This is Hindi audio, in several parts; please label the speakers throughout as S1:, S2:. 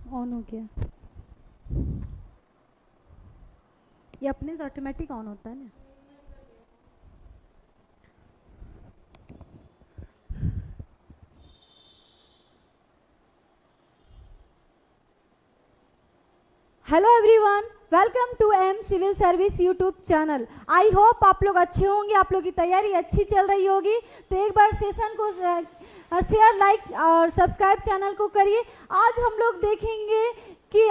S1: ऑन हो गया। ये अपने से ऑटोमेटिक ऑन होता है ना। Hello everyone, welcome to M civil service YouTube channel. I hope आप लोग अच्छे होंगे, आप लोग की तैयारी अच्छी चल रही होगी। तो एक बार सेशन को शेयर, लाइक और सब्सक्राइब चैनल को करिए। आज हम लोग देखेंगे कि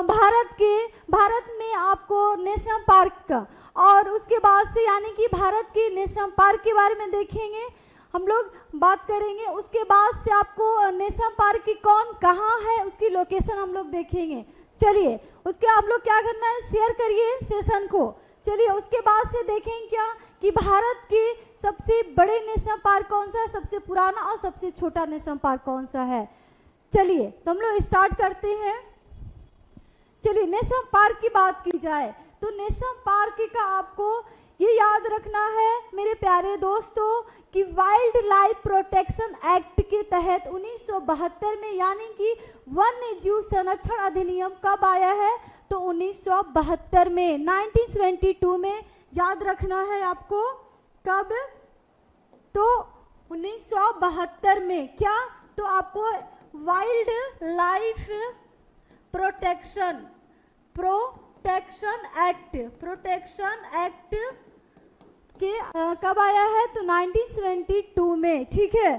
S1: भारत में आपको नेशनल पार्क का और उसके बाद से यानी कि भारत के नेशनल पार्क के बारे में देखेंगे, हम लोग बात करेंगे। उसके बाद से आपको नेशनल पार्क की कौन कहाँ है उसकी लोकेशन हम लोग देखेंगे। चलिए उसके आप लोग क्या करना है, शेयर करिए सेशन को। चलिए उसके बाद से देखेंगे क्या कि भारत के सबसे बड़े नेशनल पार्क कौन सा है, सबसे पुराना और सबसे छोटा नेशनल पार्क कौन सा है। चलिए तो हम लोग स्टार्ट करते हैं। चलिए नेशनल पार्क की बात की जाए तो नेशनल पार्क का आपको ये याद रखना है मेरे प्यारे दोस्तों कि वाइल्ड लाइफ प्रोटेक्शन एक्ट के तहत 1972 में यानी कि वन्य जीव संरक्षण अधिनियम कब आया है, तो 1972 में, 1972 में याद रखना है आपको। कब, तो 1972 में। क्या, तो आपको वाइल्ड लाइफ प्रोटेक्शन एक्ट के कब आया है, तो 1972 में। ठीक है,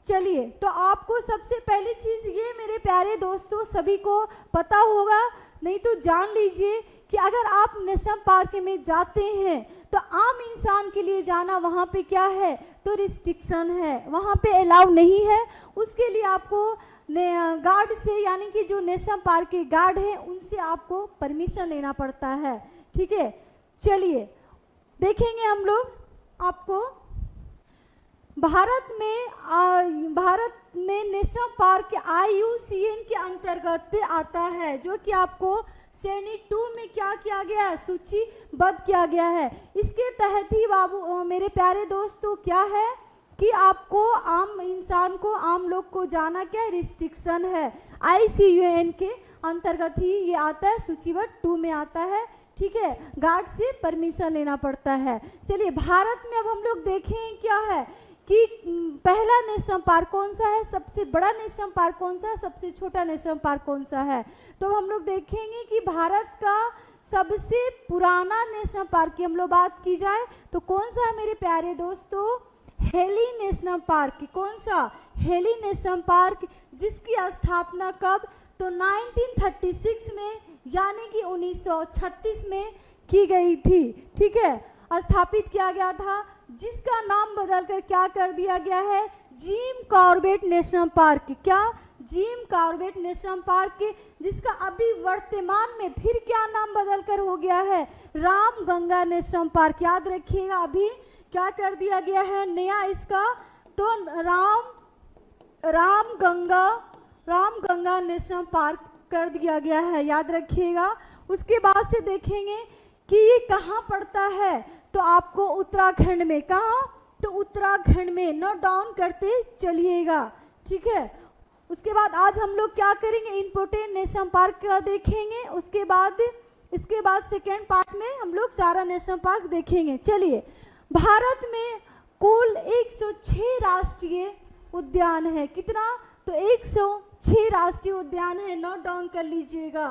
S1: चलिए तो आपको सबसे पहली चीज ये मेरे प्यारे दोस्तों सभी को पता होगा, नहीं तो जान लीजिए कि अगर आप नेशनल पार्क में जाते हैं तो आम इंसान के लिए जाना वहाँ पे क्या है, तो रिस्ट्रिक्शन है, वहाँ पे अलाउ नहीं है। उसके लिए आपको गार्ड से यानी कि जो नेशनल पार्क के गार्ड हैं उनसे आपको परमिशन लेना पड़ता है। ठीक है, चलिए देखेंगे हम लोग आपको भारत में नेशनल पार्क IUCN के अंतर्गत आता है, जो कि आपको श्रेणी 2 में क्या किया गया है, सूचीबद्ध किया गया है। इसके तहत ही बाबू मेरे प्यारे दोस्तों क्या है कि आपको आम इंसान को, आम लोग को जाना क्या है, रिस्ट्रिक्शन है। IUCN के अंतर्गत ही ये आता है, सूचीबद्ध 2 में आता है। ठीक है, गार्ड से परमिशन लेना पड़ता है। चलिए भारत में अब हम लोग देखें क्या है कि पहला नेशनल पार्क कौन सा है, सबसे बड़ा नेशनल पार्क कौन सा है, सबसे छोटा नेशनल पार्क कौन सा है। तो हम लोग देखेंगे कि भारत का सबसे पुराना नेशनल पार्क की हम लोग बात की जाए तो कौन सा है मेरे प्यारे दोस्तों, हेली नेशनल पार्क। कौन सा, हेली नेशनल पार्क, जिसकी स्थापना कब, तो 1936 में यानी कि 1936 में की गई थी। ठीक है, स्थापित किया गया था, जिसका नाम बदलकर क्या कर दिया गया है, जिम कॉर्बेट नेशनल पार्क। क्या, जिम कॉर्बेट नेशनल पार्क, जिसका अभी वर्तमान में फिर क्या नाम बदलकर हो गया है, राम गंगा नेशनल पार्क। याद रखिएगा, अभी क्या कर दिया गया है नया इसका, तो राम गंगा नेशनल पार्क कर दिया गया है, याद रखिएगा। उसके बाद से देखेंगे कि ये कहाँ पड़ता है, तो आपको उत्तराखंड में। कहाँ, तो उत्तराखंड में, नोट डाउन करते चलिएगा। ठीक है, उसके बाद आज हम लोग क्या करेंगे, इम्पोर्टेंट नेशनल पार्क का देखेंगे। इसके बाद सेकेंड पार्ट में हम लोग सारा नेशनल पार्क देखेंगे। चलिए भारत में कुल 106 राष्ट्रीय उद्यान है। कितना, तो 106 राष्ट्रीय उद्यान है, नोट डाउन कर लीजिएगा।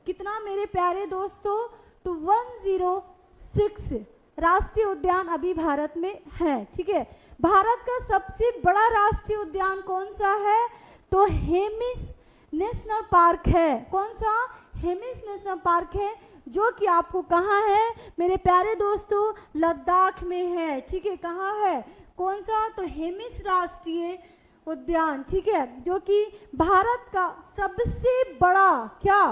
S1: कितना मेरे प्यारे दोस्तों, तो 106 राष्ट्रीय उद्यान अभी भारत में है। ठीक है, भारत का सबसे बड़ा राष्ट्रीय उद्यान कौन सा है, तो हेमिस नेशनल पार्क है। कौन सा, हेमिस नेशनल पार्क है, जो कि आपको कहाँ है मेरे प्यारे दोस्तों, लद्दाख में है। ठीक है, कहाँ है, कौन सा, तो हेमिस राष्ट्रीय उद्यान। ठीक है, जो कि भारत का सबसे बड़ा, क्या,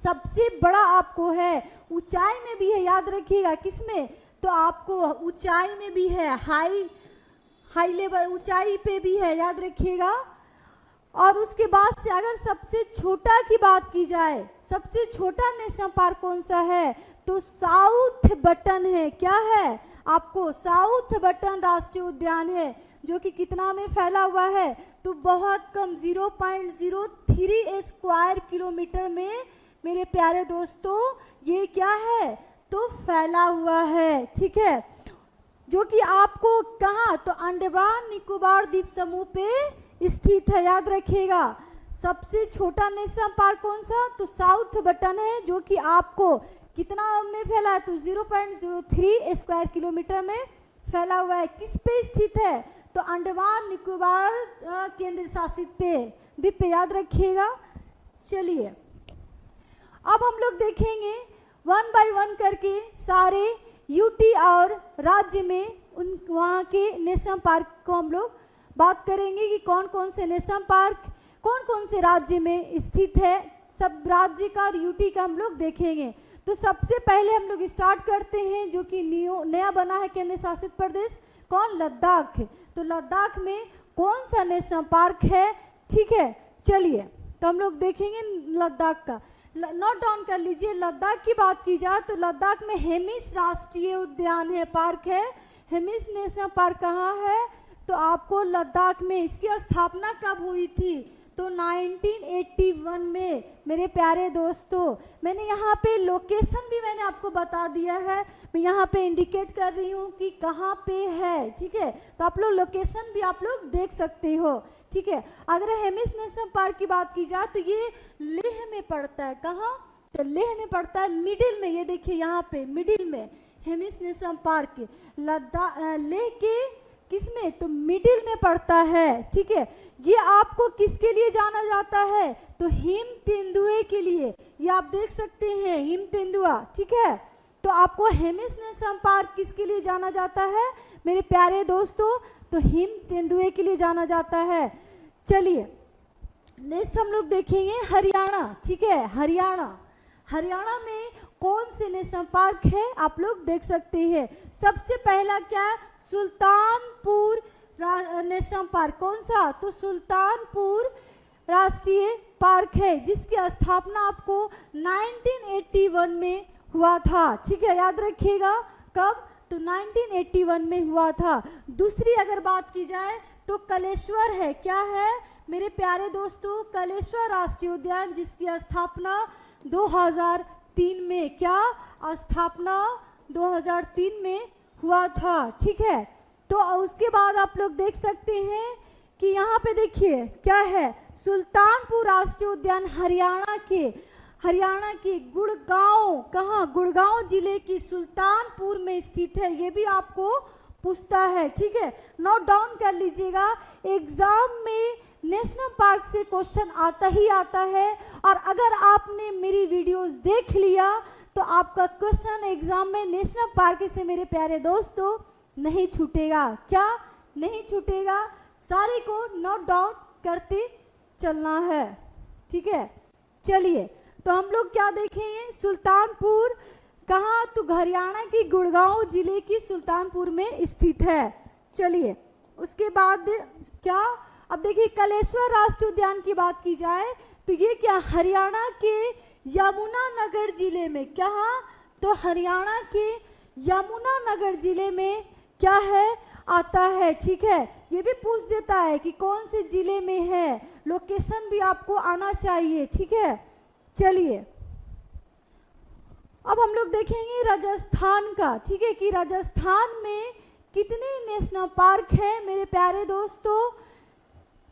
S1: सबसे बड़ा आपको है, ऊंचाई में भी है, याद रखिएगा। किसमें, तो आपको ऊंचाई में भी है, हाई लेवल ऊंचाई पे भी है, याद रखिएगा। और उसके बाद से अगर सबसे छोटा की बात की जाए, सबसे छोटा नेशनल पार्क कौन सा है, तो साउथ बटन है। क्या है, आपको साउथ बटन राष्ट्रीय उद्यान है, जो कि कितना में फैला हुआ है, तो बहुत कम 0.03 स्क्वायर किलोमीटर में मेरे प्यारे दोस्तों ये क्या है, तो फैला हुआ है। ठीक है, जो कि आपको कहाँ, तो अंडमान निकोबार द्वीप समूह पे स्थित है, याद रखिएगा। सबसे छोटा नेशनल पार्क कौन सा, तो साउथ बटन है, जो कि आपको कितना में फैला है, तो 0.03 स्क्वायर किलोमीटर में फैला हुआ है। किस पे स्थित है, तो अंडमान निकोबार केंद्र शासित द्वीप पे, याद रखिएगा। चलिए अब हम लोग देखेंगे 1 बाय 1 करके सारे यूटी और राज्य में उन वहाँ के नेशनल पार्क को हम लोग बात करेंगे कि कौन कौन से नेशनल पार्क कौन कौन से राज्य में स्थित है। सब राज्य का और यूटी का हम लोग देखेंगे। तो सबसे पहले हम लोग स्टार्ट करते हैं जो कि नया बना है केंद्र शासित प्रदेश, कौन, लद्दाख। तो लद्दाख में कौन सा नेशनल पार्क है, ठीक है। चलिए तो हम लोग देखेंगे लद्दाख का, नोट डाउन कर लीजिए। लद्दाख की बात की जाए तो लद्दाख में हेमिस राष्ट्रीय उद्यान है, पार्क है। हेमिस नेशनल पार्क कहाँ है, तो आपको लद्दाख में। इसकी स्थापना कब हुई थी, तो 1981 में मेरे प्यारे दोस्तों। मैंने यहाँ पे लोकेशन भी मैंने आपको बता दिया है, मैं यहाँ पे इंडिकेट कर रही हूँ कि कहाँ पे है, ठीक है। तो आप लोग लोकेशन भी आप लोग देख सकते हो, ठीक है। अगर हेमिस नेशनल पार्क की बात की जाए तो ये लेह में पड़ता है। कहाँ, तो लेह में पड़ता है, मिडिल में। ये देखिए यहाँ पे मिडिल में हेमिस नेशनल पार्क लद्दाख लेह के किसमें, तो मिडिल में पड़ता है, ठीक है। ये आपको किसके लिए जाना जाता है, तो हिम तेंदुए के लिए। ये आप देख सकते हैं हिम तेंदुआ, ठीक है। तो आपको हेमिस नेशनल पार्क किसके लिए जाना जाता है मेरे प्यारे दोस्तों, तो हिम तेंदुए के लिए जाना जाता है। चलिए नेक्स्ट हम लोग देखेंगे हरियाणा, ठीक है। हरियाणा में कौन से नेशनल पार्क है आप लोग देख सकते हैं। सबसे पहला क्या है, सुल्तानपुर नेशनल पार्क। कौन सा, तो सुल्तानपुर राष्ट्रीय पार्क है, जिसकी स्थापना आपको 1981 में हुआ था, ठीक है। याद रखिएगा कब, तो 1981 में हुआ था। दूसरी अगर बात की जाए तो कलेश्वर है। क्या है मेरे प्यारे दोस्तों, कलेश्वर राष्ट्रीय उद्यान, जिसकी स्थापना 2003 में, क्या स्थापना 2003 में हुआ था, ठीक है। तो उसके बाद आप लोग देख सकते हैं कि यहाँ पे देखिए क्या है, सुल्तानपुर राष्ट्रीय उद्यान हरियाणा के गुड़गांव, कहाँ, गुड़गांव जिले की सुल्तानपुर में स्थित है। ये भी आपको पूछता है, ठीक है। नोट डाउन कर लीजिएगा, एग्जाम में नेशनल पार्क से क्वेश्चन आता ही आता है। और अगर आपने मेरी वीडियोस देख लिया तो आपका क्वेश्चन एग्जाम में नेशनल पार्क से मेरे प्यारे दोस्तों नहीं छूटेगा। क्या नहीं छूटेगा, सारे को नोट डाउन करते चलना है, ठीक है। चलिए तो हम लोग क्या देखेंगे, सुल्तानपुर कहाँ, तो हरियाणा की गुड़गांव जिले की सुल्तानपुर में स्थित है। चलिए उसके बाद क्या, अब देखिए कलेश्वर राष्ट्रीय उद्यान की बात की जाए तो ये क्या, हरियाणा के यमुनानगर जिले में, क्या, तो हरियाणा के यमुनानगर जिले में क्या है, आता है, ठीक है। ये भी पूछ देता है कि कौन से जिले में है, लोकेशन भी आपको आना चाहिए, ठीक है। चलिए अब हम लोग देखेंगे राजस्थान का, ठीक है, कि राजस्थान में कितने नेशनल पार्क हैं मेरे प्यारे दोस्तों।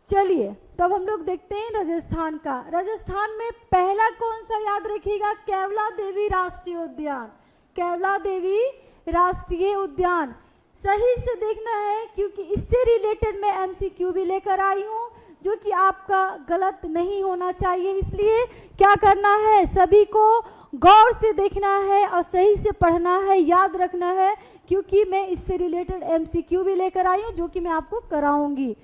S1: चलिए तो अब हम लोग देखते हैं राजस्थान का। राजस्थान में पहला कौन सा, याद रखिएगा, केवला देवी राष्ट्रीय उद्यान। केवला देवी राष्ट्रीय उद्यान सही से देखना है, क्योंकि इससे रिलेटेड मैं एमसीक्यू भी लेकर आई हूँ, जो कि आपका गलत नहीं होना चाहिए। इसलिए क्या करना है, सभी को गौर से देखना है और सही से पढ़ना है, याद रखना है, क्योंकि मैं इससे रिलेटेड एमसीक्यू भी लेकर आई हूँ, जो कि मैं आपको कराऊंगी।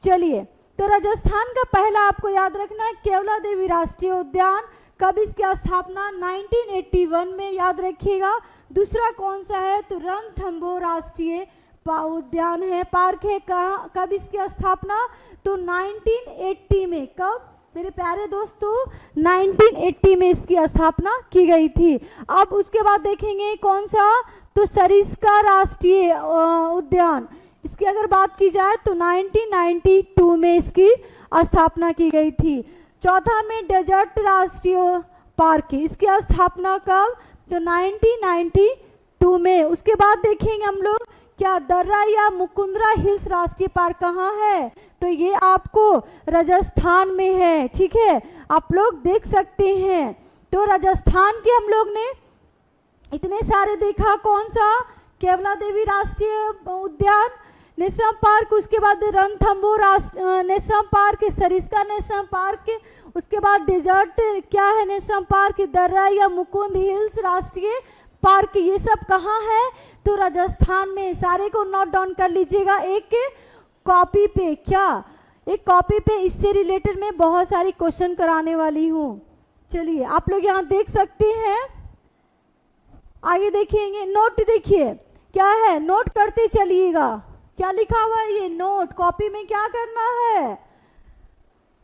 S1: चलिए तो राजस्थान का पहला आपको याद रखना है केवला देवी राष्ट्रीय उद्यान। कब इसकी स्थापना, 1981 में, याद रखिएगा। दूसरा कौन सा है, तो रणथंभौर राष्ट्रीय उद्यान है, पार्क है। कहाँ, कब इसकी स्थापना, तो 1980 में। कब मेरे प्यारे दोस्तों, 1980 में इसकी स्थापना की गई थी। अब उसके बाद देखेंगे कौन सा, तो सरिस्का राष्ट्रीय उद्यान, इसकी अगर बात की जाए तो 1992 में इसकी स्थापना की गई थी। चौथा में डेजर्ट राष्ट्रीय पार्क, इसकी स्थापना कब, तो 1992 में। उसके बाद देखेंगे हम लोग क्या दर्रा या मुकुंदरा हिल्स राष्ट्रीय पार्क कहाँ है, तो ये आपको राजस्थान में है। ठीक है, आप लोग देख सकते हैं। तो राजस्थान के हम लोग ने इतने सारे देखा, कौन सा, केवला देवी राष्ट्रीय उद्यान नेशनल पार्क, उसके बाद Ranthambore national park, Sariska national park, उसके बाद डेजर्ट क्या है नेशनल पार्क, दर्रा या मुकुंद हिल्स राष्ट्रीय पार्क, ये सब कहाँ है, तो राजस्थान में। सारे को नोट डाउन कर लीजिएगा एक कॉपी पे। क्या, एक कॉपी पे इससे रिलेटेड मैं बहुत सारी क्वेश्चन कराने वाली हूँ। चलिए आप लोग यहाँ देख सकते हैं, आगे देखेंगे। नोट देखिए क्या है, नोट करते चलिएगा। क्या लिखा हुआ है ये नोट, कॉपी में क्या करना है,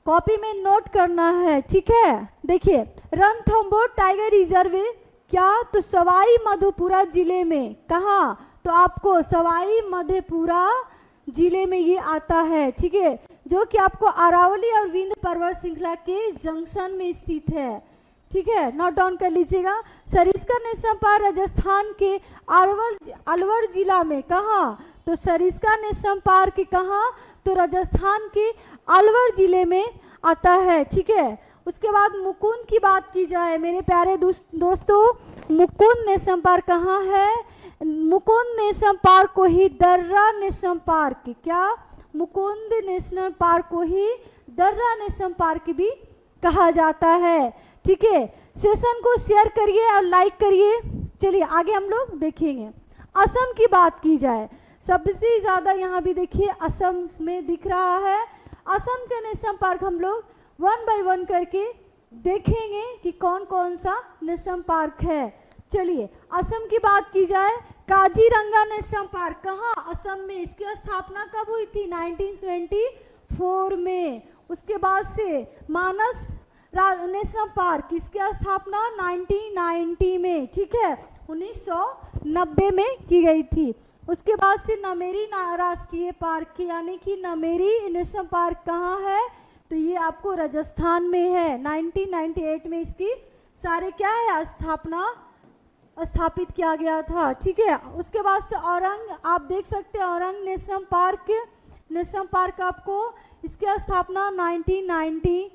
S1: कॉपी में नोट करना है। ठीक है, देखिए रणथंबोर टाइगर रिजर्व क्या, तो सवाई माधोपुरा जिले में। कहाँ, तो आपको सवाई माधोपुरा जिले में ये आता है। ठीक है, जो कि आपको अरावली और विंध्य पर्वत श्रृंखला के जंक्शन में स्थित है। ठीक है, नोट डाउन कर लीजिएगा। सरिस्का नेशनल पार्क राजस्थान के अलवर जिला में। कहाँ, तो सरिस्का नेशनल पार्क कहाँ, तो राजस्थान के अलवर जिले में आता है। ठीक है, उसके बाद मुकुंद की बात की जाए मेरे प्यारे दोस्तों, मुकुंद नेशनल पार्क कहाँ है, मुकुंद नेशनल पार्क को ही दर्रा नेशनल पार्क, क्या, मुकुंद नेशनल पार्क को ही दर्रा नेशनल पार्क भी कहा जाता है। ठीक है, सेशन को शेयर करिए और लाइक करिए। चलिए आगे हम लोग देखेंगे। असम की बात की जाए, सबसे ज़्यादा यहाँ भी देखिए असम में दिख रहा है। असम के नेशनल पार्क हम लोग 1 बाय 1 करके देखेंगे कि कौन कौन सा नेशनल पार्क है। चलिए असम की बात की जाए, काजीरंगा नेशनल पार्क कहाँ, असम में। इसकी स्थापना कब हुई थी, 1974 में। उसके बाद से मानस नेशनल पार्क, इसकी स्थापना 1990 में। ठीक है, 1990 में की गई थी। उसके बाद से नमेरी राष्ट्रीय पार्क, यानी कि नमेरी नेशनल पार्क कहाँ है, तो ये आपको राजस्थान में है। 1998 में इसकी सारे क्या है स्थापित किया गया था। ठीक है, उसके बाद से औरंग, आप देख सकते हैं औरंग नेशनल पार्क आपको इसकी स्थापना 1999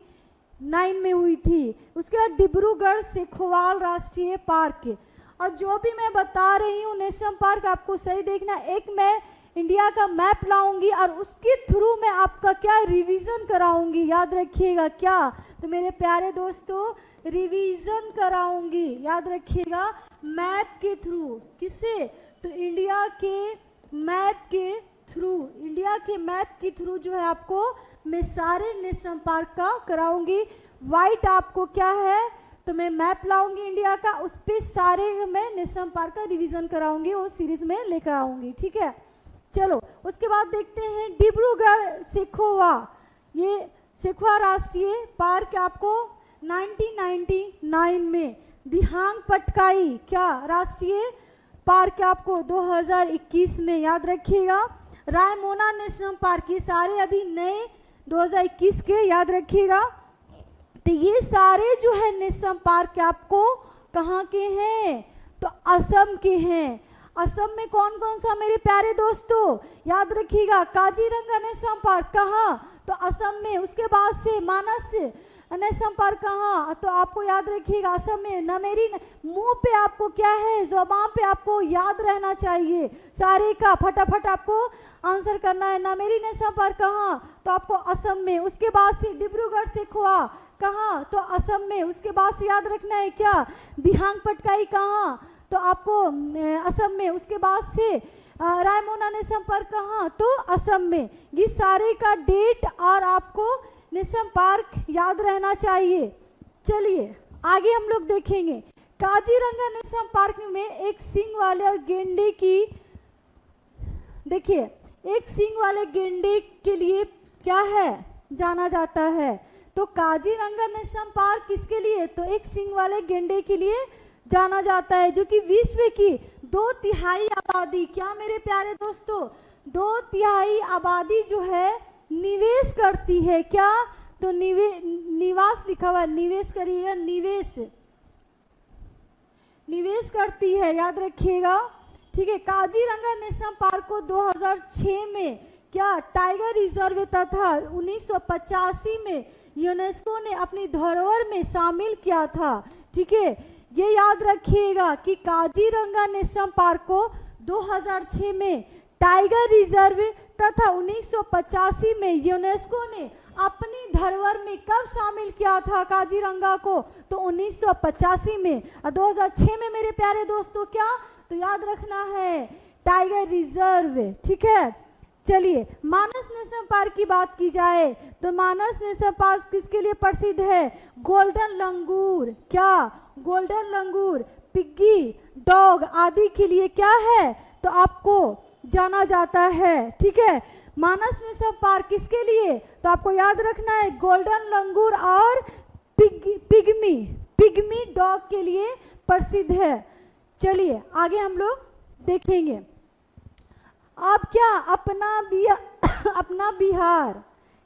S1: में हुई थी। उसके बाद डिब्रूगढ़ सेखोवाल राष्ट्रीय पार्क। और जो भी मैं बता रही हूँ नेशनल पार्क आपको सही देखना। एक मैं इंडिया का मैप लाऊंगी और उसके थ्रू मैं आपका क्या रिवीजन कराऊंगी, याद रखिएगा। क्या, तो मेरे प्यारे दोस्तों रिवीजन कराऊंगी, याद रखिएगा, मैप के थ्रू। किसे, तो इंडिया के मैप के थ्रू, इंडिया के मैप के थ्रू जो है आपको मैं सारे नेशनल पार्क का कराऊंगी। वाइट आपको क्या है, तो मैं मैप लाऊंगी इंडिया का, उस पर सारे मैं नेशनल पार्क का रिवीजन कराऊंगी, वो सीरीज में लेकर आऊंगी। ठीक है, चलो उसके बाद देखते हैं डिब्रूगढ़ सेखोवा। ये सेखोवा राष्ट्रीय पार्क आपको 1999 में। दिहांग पटकाई क्या राष्ट्रीय पार्क आपको 2021 में, याद रखिएगा। रायमोना नेशनल पार्क, ये सारे अभी नए 2021 के, याद रखिएगा। तो ये सारे जो है नेशनल पार्क आपको कहाँ के हैं, तो असम के हैं। असम में कौन कौन सा मेरे प्यारे दोस्तों, याद रखिएगा। काजीरंगा नेशनल पार्क कहाँ, तो असम में। उसके बाद से मानस नेशनल पार्क कहाँ, तो आपको याद रखिएगा असम में। नमेरी, मुंह पे आपको क्या है, ज़ुबान पे आपको याद रहना चाहिए सारे का, फटाफट आपको आंसर करना है। नमेरी नेशनल पार्क कहाँ, तो आपको असम में। उसके बाद से डिब्रूगढ़ सेखोवा कहाँ, तो असम में। उसके बाद से याद रखना है क्या, दिहांग पटकाई कहाँ, तो आपको असम में। उसके बाद से रायमोना नेशनल पार्क कहाँ, तो असम में। ये सारे का डेट और आपको नेशनल पार्क याद रहना चाहिए। चलिए आगे हम लोग देखेंगे। काजीरंगा नेशनल पार्क में एक सींग वाले और गेंडे की, देखिए एक सींग वाले गेंडे के लिए क्या है जाना जाता है, तो काजीरंगा नेशनल पार्क किसके लिए, तो एक सींग वाले गेंडे के लिए जाना जाता है, जो कि विश्व की 2/3 आबादी, क्या मेरे प्यारे दोस्तों, 2/3 आबादी जो है निवेश करती है। क्या? तो निवास लिखा हुआ, निवेश करिएगा, निवेश करती है, याद रखिएगा। ठीक है, काजीरंगा नेशनल पार्क को 2006 में क्या टाइगर रिजर्व तथा 1985 में यूनेस्को ने अपनी धरोहर में शामिल किया था। ठीक है, ये याद रखिएगा कि काजीरंगा नेशनल पार्क को 2006 में टाइगर रिजर्व तथा 1985 में यूनेस्को ने अपनी धरोहर में कब शामिल किया था काजीरंगा को? तो 1985 में। और 2006 में मेरे प्यारे दोस्तों क्या? तो याद रखना है टाइगर रिजर्व। ठीक है, चलिए मानस नेशनल पार्क की बात की जाए तो मानस नेशनल पार्क किसके लिए प्रसिद्ध है? गोल्डन लंगूर। क्या? गोल्डन लंगूर, पिग्गी, डॉग आदि के लिए क्या है? तो आपको जाना जाता है। ठीक है, मानस नेशनल पार्क किसके लिए? तो आपको याद रखना है गोल्डन लंगूर और पिग्मी डॉग के लिए प्रसिद्ध है। चलिए आगे हम लोग देखेंगे। अब क्या अपना बिहार,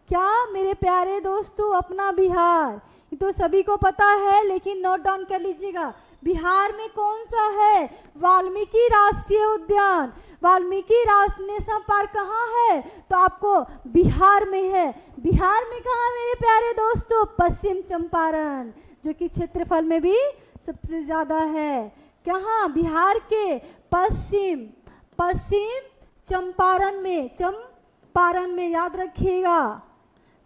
S1: क्या मेरे प्यारे दोस्तों, अपना बिहार ये तो सभी को पता है, लेकिन नोट डाउन कर लीजिएगा। बिहार में कौन सा है? वाल्मीकि राष्ट्रीय उद्यान। वाल्मीकि राष्ट्रीय नेशनल पार्क कहाँ है? तो आपको बिहार में है। बिहार में कहाँ मेरे प्यारे दोस्तों? पश्चिम चंपारण, जो कि क्षेत्रफल में भी सबसे ज्यादा है। कहाँ? बिहार के पश्चिम चंपारण में, याद रखिएगा,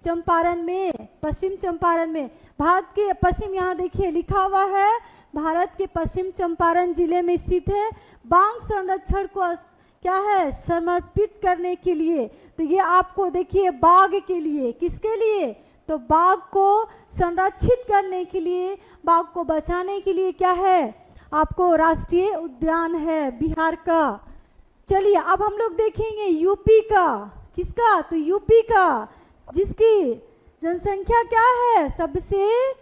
S1: चंपारण में, पश्चिम चंपारण में। भारत के पश्चिम, यहाँ देखिए लिखा हुआ है, भारत के पश्चिम चंपारण जिले में स्थित है। बाघ संरक्षण को क्या है? समर्पित करने के लिए। तो ये आपको देखिए बाघ के लिए, किसके लिए? तो बाघ को संरक्षित करने के लिए, बाघ को बचाने के लिए क्या है? आपको राष्ट्रीय उद्यान है बिहार का। चलिए अब हम लोग देखेंगे यूपी का। किसका? तो यूपी का, जिसकी जनसंख्या क्या है? सबसे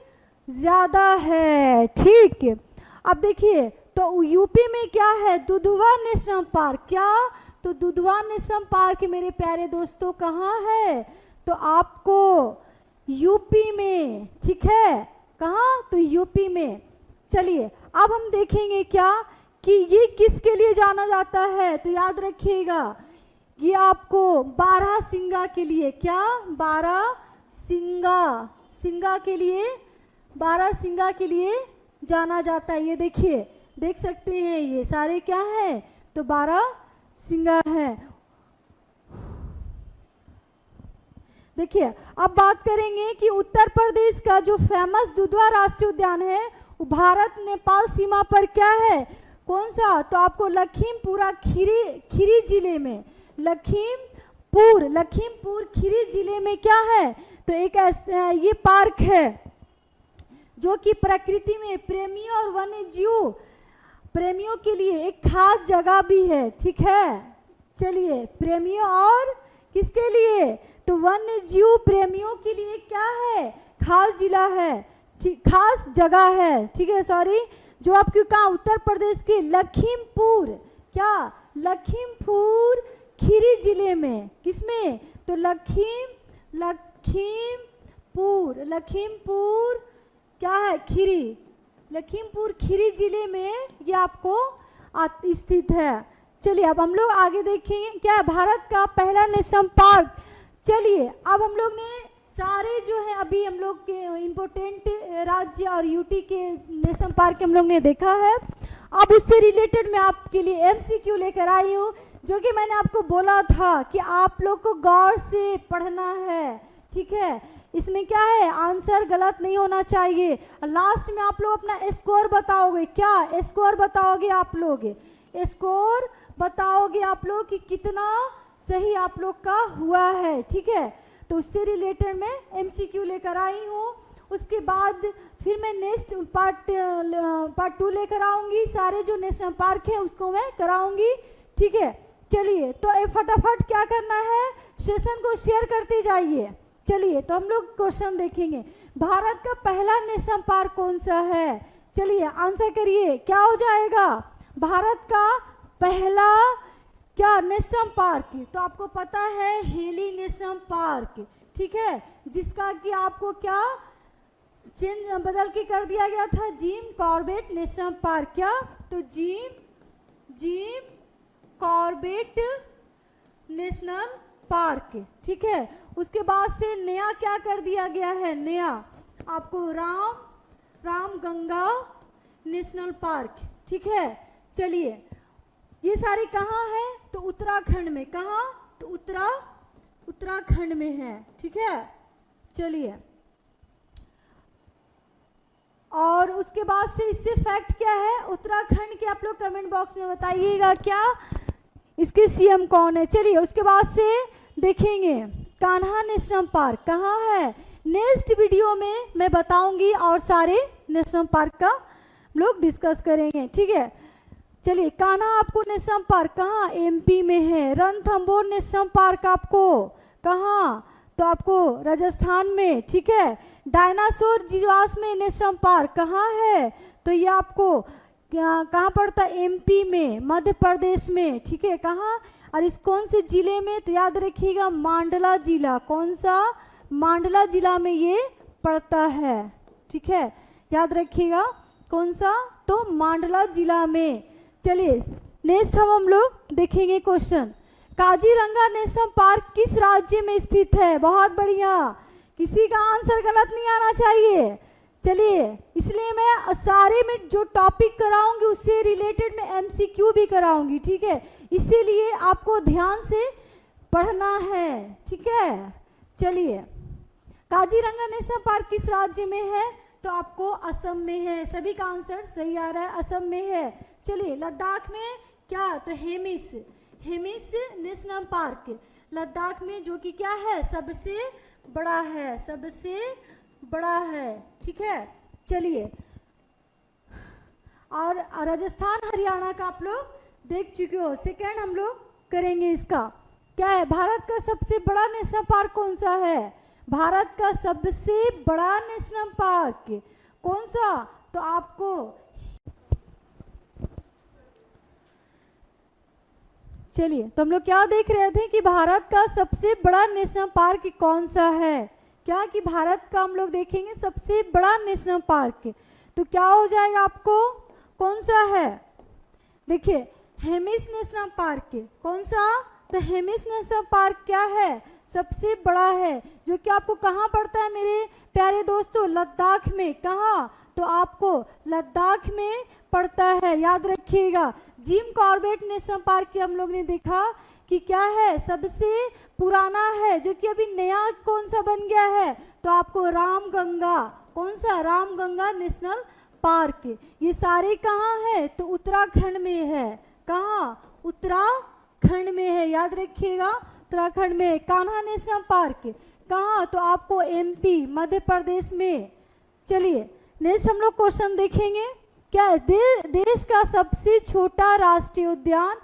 S1: ज्यादा है। ठीक, अब देखिए तो यूपी में क्या है? Dudhwa national park. क्या? तो दुधवा नेशनल पार्क मेरे प्यारे दोस्तों कहाँ है? तो आपको यूपी में। ठीक है, कहाँ? तो यूपी में। चलिए अब हम देखेंगे क्या कि ये किसके लिए जाना जाता है? तो याद रखिएगा ये आपको बारहसिंगा के लिए। क्या? बारहसिंगा के लिए जाना जाता है। ये देखिए, देख सकते हैं ये सारे क्या है? तो बारहसिंगा है। देखिए अब बात करेंगे कि उत्तर प्रदेश का जो फेमस दुधवा राष्ट्रीय उद्यान है वो भारत नेपाल सीमा पर क्या है? कौन सा? तो आपको लखीमपुरा खीरी जिले में, लखीमपुर खीरी जिले में क्या है? तो एक ये पार्क है जो कि प्रकृति में प्रेमियों और वन्य जीव प्रेमियों के लिए एक खास जगह भी है। ठीक है, चलिए प्रेमियों और किसके लिए? तो वन्य जीव प्रेमियों के लिए क्या है? खास जिला है, खास जगह है। ठीक है, सॉरी, जो आपके कहाँ? उत्तर प्रदेश के लखीमपुर, क्या? लखीमपुर खीरी जिले में। किसमें? तो लखीमपुर क्या है? खीरी, लखीमपुर खीरी जिले में ये आपको स्थित है। चलिए अब हम लोग आगे देखेंगे क्या है भारत का पहला नेशनल पार्क। चलिए अब हम लोग ने सारे जो है अभी हम लोग के इम्पोर्टेंट राज्य और यूटी के नेशनल पार्क हम लोग ने देखा है। अब उससे रिलेटेड मैं आपके लिए एमसीक्यू लेकर आई हूँ, जो कि मैंने आपको बोला था कि आप लोग को गौर से पढ़ना है। ठीक है, इसमें क्या है? आंसर गलत नहीं होना चाहिए। लास्ट में आप लोग अपना स्कोर बताओगे। क्या स्कोर बताओगे? आप लोग स्कोर बताओगे आप लोग कि कितना सही आप लोग का हुआ है। ठीक है, तो उससे रिलेटेड मैं एमसीक्यू लेकर आई हूँ। उसके बाद फिर मैं नेक्स्ट पार्ट 2 लेकर आऊँगी। सारे जो नेशनल पार्क है उसको मैं कराऊँगी। ठीक है, चलिए तो फटाफट क्या करना है? सेशन को शेयर करते जाइए। चलिए तो हम लोग क्वेश्चन देखेंगे। भारत का पहला नेशनल पार्क कौन सा है? चलिए आंसर करिए, क्या हो जाएगा? भारत का पहला क्या नेशनल पार्क, तो आपको पता है हेली नेशनल पार्क, ठीक है, जिसका कि आपको क्या चेंज बदल के कर दिया गया था, जिम कॉर्बेट नेशनल पार्क। क्या, तो जिम कॉर्बेट नेशनल पार्क, ठीक है। उसके बाद से नया क्या कर दिया गया है, नया आपको रामगंगा नेशनल पार्क, ठीक है। चलिए, ये सारे कहाँ है, तो उत्तराखंड में। कहाँ, तो उत्तराखंड में है, ठीक है। चलिए, और उसके बाद से इससे फैक्ट क्या है उत्तराखंड के, आप लोग कमेंट बॉक्स में बताइएगा क्या इसके सीएम कौन है। चलिए, उसके बाद से देखेंगे कान्हा नेशनल पार्क कहाँ है, नेक्स्ट वीडियो में मैं बताऊंगी और सारे नेशनल पार्क का लोग डिस्कस करेंगे, ठीक है। चलिए, कान्हा आपको नेशनल पार्क कहाँ, एमपी में है। रणथंभौर नेशनल पार्क आपको कहाँ, तो आपको राजस्थान में, ठीक है। डायनासोर जीवाश्म नेशनल पार्क कहाँ है, तो ये आपको कहाँ पड़ता है, एमपी में, मध्य प्रदेश में, ठीक है। कहाँ, और इस कौन से जिले में, तो याद रखिएगा मांडला जिला। कौन सा, मांडला जिला में ये पड़ता है, ठीक है, याद रखिएगा कौन सा, तो मांडला जिला में। चलिए, नेक्स्ट हम लोग देखेंगे क्वेश्चन, काजीरंगा नेशनल पार्क किस राज्य में स्थित है। बहुत बढ़िया, किसी का आंसर गलत नहीं आना चाहिए। चलिए, इसलिए मैं सारे में जो टॉपिक कराऊंगी उससे रिलेटेड मैं एमसीक्यू भी कराऊंगी, ठीक है, इसीलिए आपको ध्यान से पढ़ना है, ठीक है। चलिए, काजीरंगा नेशनल पार्क किस राज्य में है, तो आपको असम में है। सभी का आंसर सही आ रहा है, असम में है। चलिए, लद्दाख में क्या, तो हेमिस नेशनल पार्क लद्दाख में, जो कि क्या है, सबसे बड़ा है, सबसे बड़ा है, ठीक है। चलिए, और राजस्थान हरियाणा का आप लोग देख चुके हो, सेकेंड हम लोग करेंगे इसका। क्या है, भारत का सबसे बड़ा नेशनल पार्क कौन सा है, भारत का सबसे बड़ा नेशनल पार्क कौन सा, तो आपको चलिए, तो हम लोग क्या देख रहे थे कि भारत का सबसे बड़ा नेशनल पार्क कौन सा है, क्या कि भारत का हम लोग देखेंगे सबसे बड़ा नेशनल पार्क, तो क्या हो जाएगा आपको, कौन सा है, देखिए हेमिस नेशनल पार्क कौन सा, तो हेमिस नेशनल पार्क क्या है, सबसे बड़ा है, जो कि आपको कहाँ पड़ता है मेरे प्यारे दोस्तों, लद्दाख में। कहाँ, तो आपको लद्दाख में पड़ता है, याद रखिएगा। जिम कॉर्बेट नेशनल पार्क की हम लोग ने देखा कि क्या है, सबसे पुराना है, जो कि अभी नया कौन सा बन गया है, तो आपको रामगंगा, कौन सा, रामगंगा नेशनल पार्क। ये सारे कहाँ है, तो उत्तराखंड में है। कहाँ, उत्तराखंड में है, याद रखिएगा उत्तराखंड में। कान्हा नेशनल पार्क कहाँ, तो आपको एमपी, मध्य प्रदेश में। चलिए, नेक्स्ट हम लोग क्वेश्चन देखेंगे, क्या है, देश का सबसे छोटा राष्ट्रीय उद्यान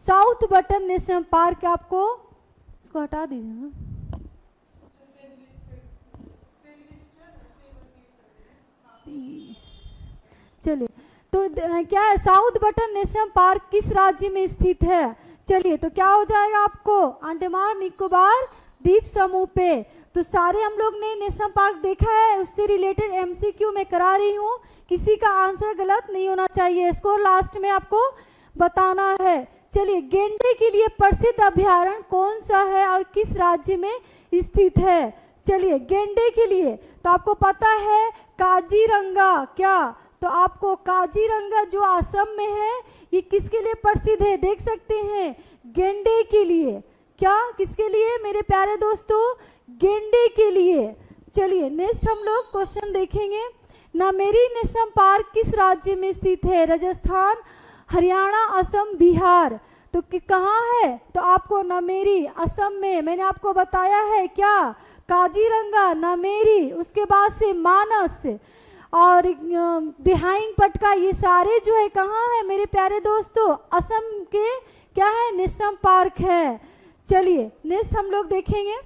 S1: साउथ बटन नेशनल पार्क, आपको इसको हटा दीजिए ना। चलिए, तो क्या है, साउथ बटन नेशनल पार्क किस राज्य में स्थित है, चलिए, तो क्या हो जाएगा आपको, अंडमान निकोबार द्वीप समूह पे। तो सारे हम लोग ने नेशनल पार्क देखा है, उससे रिलेटेड एमसीक्यू मैं करा रही हूँ, किसी का आंसर गलत नहीं होना चाहिए, स्कोर लास्ट में आपको बताना है। चलिए, गेंडे के लिए प्रसिद्ध अभ्यारण्य कौन सा है और किस राज्य में स्थित है, चलिए, गेंडे के लिए तो आपको पता है काजीरंगा, क्या, तो आपको काजीरंगा जो असम में है, ये किसके लिए प्रसिद्ध है, देख सकते हैं, गेंडे के लिए। क्या, किसके लिए मेरे प्यारे दोस्तों, गेंडे के लिए। चलिए, नेक्स्ट हम लोग क्वेश्चन देखेंगे, नामेरी नेशनल पार्क किस राज्य में स्थित है, राजस्थान, हरियाणा, असम, बिहार, तो कहाँ है, तो आपको नामेरी असम में, मैंने आपको बताया है क्या, काजीरंगा, नामेरी, उसके बाद से मानस और दिहाइंग पटका, ये सारे जो है कहाँ है मेरे प्यारे दोस्तों, असम के क्या है, नेशनल पार्क है। चलिए, नेक्स्ट हम लोग देखेंगे,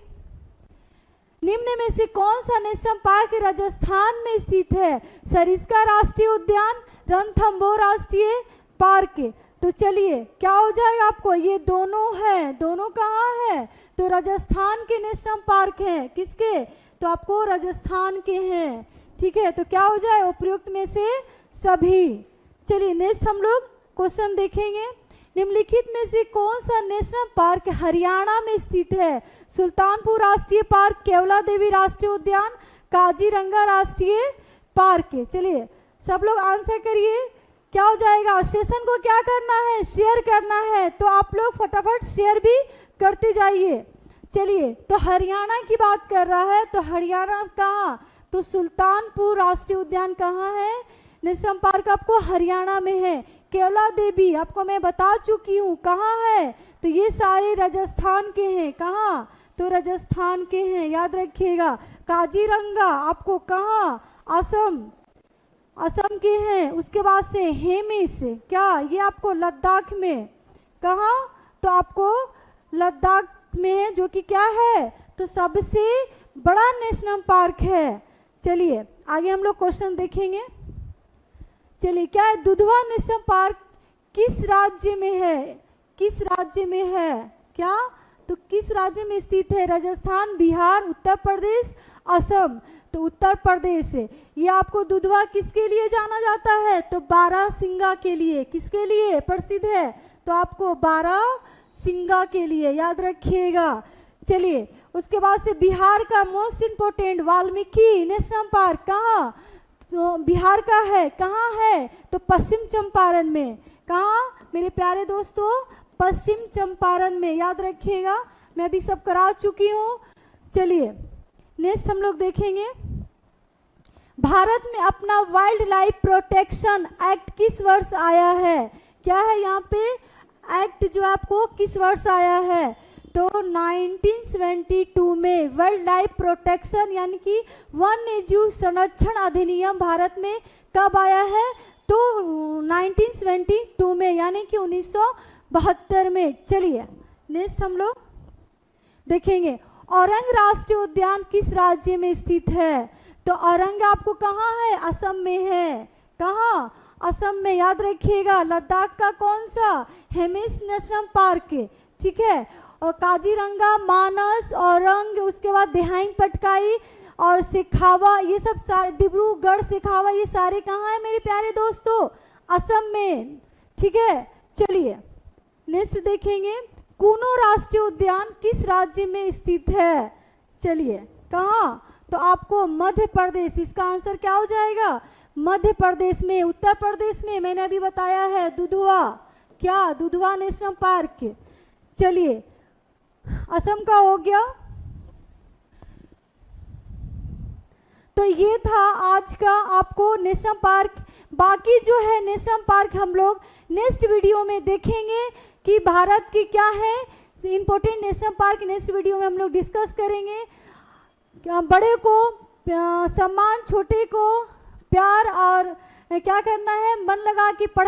S1: निम्न में से कौन सा नेशनल पार्क राजस्थान में स्थित है, सरिस्का राष्ट्रीय उद्यान, रणथंभौर राष्ट्रीय पार्क। तो चलिए क्या हो जाएगा आपको, ये दोनों है, दोनों कहाँ है, तो राजस्थान के नेशनल पार्क हैं। किसके, तो आपको राजस्थान के हैं। ठीक है, तो क्या हो जाए, उपयुक्त में से सभी। चलिए नेक्स्ट हम लोग क्वेश्चन देखेंगे। निम्नलिखित में से कौन सा नेशनल पार्क हरियाणा में स्थित है? सुल्तानपुर राष्ट्रीय पार्क, केवला देवी राष्ट्रीय उद्यान, काजीरंगा राष्ट्रीय पार्क। चलिए सब लोग आंसर करिए, क्या हो जाएगा। सेशन को क्या करना है, शेयर करना है, तो आप लोग फटाफट शेयर भी करते जाइए। चलिए तो हरियाणा की बात कर रहा है, तो हरियाणा कहाँ, तो सुल्तानपुर राष्ट्रीय उद्यान कहाँ है, नेशनल पार्क आपको हरियाणा में है। केवला देवी आपको मैं बता चुकी हूँ कहाँ है, तो ये सारे राजस्थान के हैं। कहाँ, तो राजस्थान के हैं, याद रखिएगा। काजीरंगा आपको कहाँ, असम, असम के हैं। उसके बाद से हेमिस, क्या ये आपको लद्दाख में, कहाँ, तो आपको लद्दाख में है, जो कि क्या है, तो सबसे बड़ा नेशनल पार्क है। चलिए आगे हम लोग क्वेश्चन देखेंगे। चलिए क्या है, दुधवा नेशनल पार्क किस राज्य में है, किस राज्य में है, क्या, तो किस राज्य में स्थित है, राजस्थान, बिहार, उत्तर प्रदेश, असम, तो उत्तर प्रदेश है। ये आपको दुधवा किसके लिए जाना जाता है, तो बारहसिंगा के लिए। किसके लिए प्रसिद्ध है, तो आपको बारहसिंगा के लिए, याद रखिएगा। चलिए उसके बाद से बिहार का most important Valmiki national park कहाँ, तो बिहार का है, कहाँ है, तो पश्चिम चंपारण में। कहाँ मेरे प्यारे दोस्तों, पश्चिम चंपारण में, याद रखिएगा, मैं अभी सब करा चुकी हूँ। चलिए नेक्स्ट हम लोग देखेंगे। भारत में अपना वाइल्ड लाइफ प्रोटेक्शन एक्ट किस वर्ष आया है, क्या है यहाँ पे एक्ट जो आपको किस वर्ष आया है, तो 1972 में वाइल्ड लाइफ प्रोटेक्शन यानी कि वन्य जीव संरक्षण अधिनियम भारत में कब आया है, तो 1972 में, यानी कि 1972 में। चलिए नेक्स्ट हम लोग देखेंगे, औरंग राष्ट्रीय उद्यान किस राज्य में स्थित है, तो औरंग आपको कहाँ है, असम में है। कहाँ, असम में, याद रखिएगा। लद्दाख का कौन सा, हेमिस नेशनल पार्क, ठीक है। और काजीरंगा, मानस, औरंग, उसके बाद दिहांग पटकाई और सिखावा, ये सब सारे, डिब्रूगढ़ सिखावा, ये सारे कहाँ हैं मेरे प्यारे दोस्तों, असम में। ठीक है, चलिए नेक्स्ट देखेंगे, कूनो राष्ट्रीय उद्यान किस राज्य में स्थित है, चलिए कहाँ, तो आपको मध्य प्रदेश, इसका आंसर क्या हो जाएगा, मध्य प्रदेश में। उत्तर प्रदेश में मैंने अभी बताया है दुधवा, क्या, दुधवा नेशनल पार्क। चलिए असम का हो गया। तो ये था आज का आपको नेशनल पार्क। बाकी जो है नेशनल पार्क हम लोग नेक्स्ट वीडियो में देखेंगे कि भारत की क्या है important national park, next video में हम लोग डिस्कस करेंगे। बड़े को सम्मान, छोटे को प्यार, और क्या करना है, मन लगा के पढ़ना।